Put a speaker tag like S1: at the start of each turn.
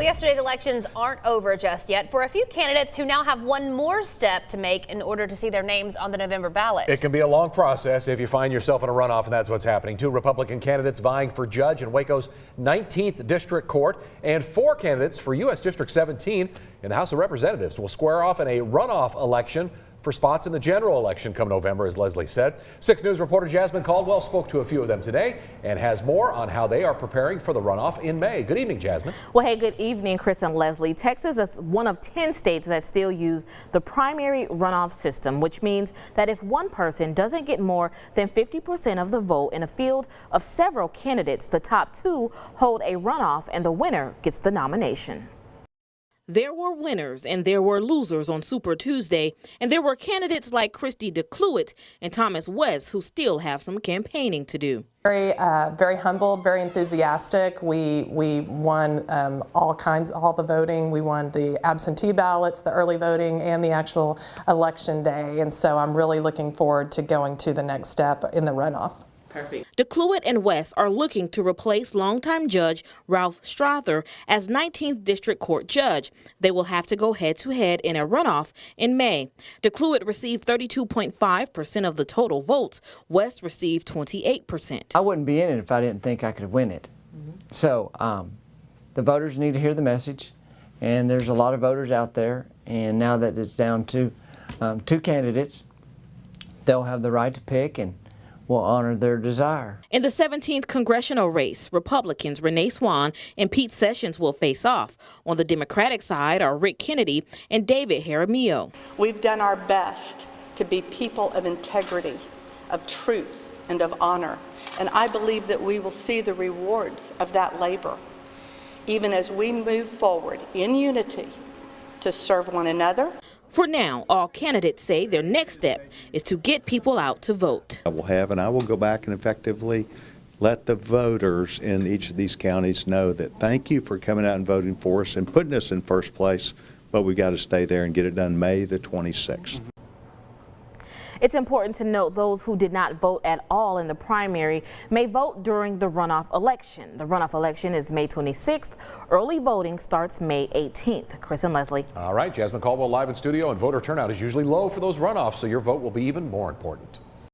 S1: Well, yesterday's elections aren't over just yet for a few candidates who now have one more step to make in order to see their names on the November ballot.
S2: It can be a long process if you find yourself in a runoff, and that's what's happening. 2 Republican candidates vying for judge in Waco's 19th District Court, and 4 candidates for U.S. District 17 in the House of Representatives will square off in a runoff election for spots in the general election come November, as Leslie said. 6 News reporter Jasmine Caldwell spoke to a few of them today and has more on how they are preparing for the runoff in May. Good evening, Jasmine.
S3: Well, hey, good evening, Chris and Leslie. Texas is one of 10 states that still use the primary runoff system, which means that if one person doesn't get more than 50% of the vote in a field of several candidates, the top 2 hold a runoff and the winner gets the nomination. There were winners and there were losers on Super Tuesday, and there were candidates like Christy DeCluitt and Thomas West who still have some campaigning to do.
S4: Very humbled, very enthusiastic. We won all the voting. We won the absentee ballots, the early voting, and the actual election day. And so I'm really looking forward to going to the next step in the runoff.
S3: Perfect. DeCluitt and West are looking to replace longtime judge Ralph Strother as 19th District Court judge. They will have to go head-to-head in a runoff in May. DeCluitt received 32.5% of the total votes. West received 28%.
S5: I wouldn't be in it if I didn't think I could win it. So the voters need to hear the message, and there's a lot of voters out there, and now that it's down to 2 candidates, they'll have the right to pick and will honor their desire.
S3: In the 17th congressional race, Republicans Renee Swan and Pete Sessions will face off. On the Democratic side are Rick Kennedy and David Jaramillo.
S6: We've done our best to be people of integrity, of truth, and of honor. And I believe that we will see the rewards of that labor, even as we move forward in unity to serve one another.
S3: For now, all candidates say their next step is to get people out to vote.
S7: I will go back and effectively let the voters in each of these counties know that thank you for coming out and voting for us and putting us in first place, but we got to stay there and get it done May the 26th.
S3: It's important to note those who did not vote at all in the primary may vote during the runoff election. The runoff election is May 26th. Early voting starts May 18th. Chris and Leslie.
S2: All right, Jasmine Caldwell live in studio, and voter turnout is usually low for those runoffs, so your vote will be even more important.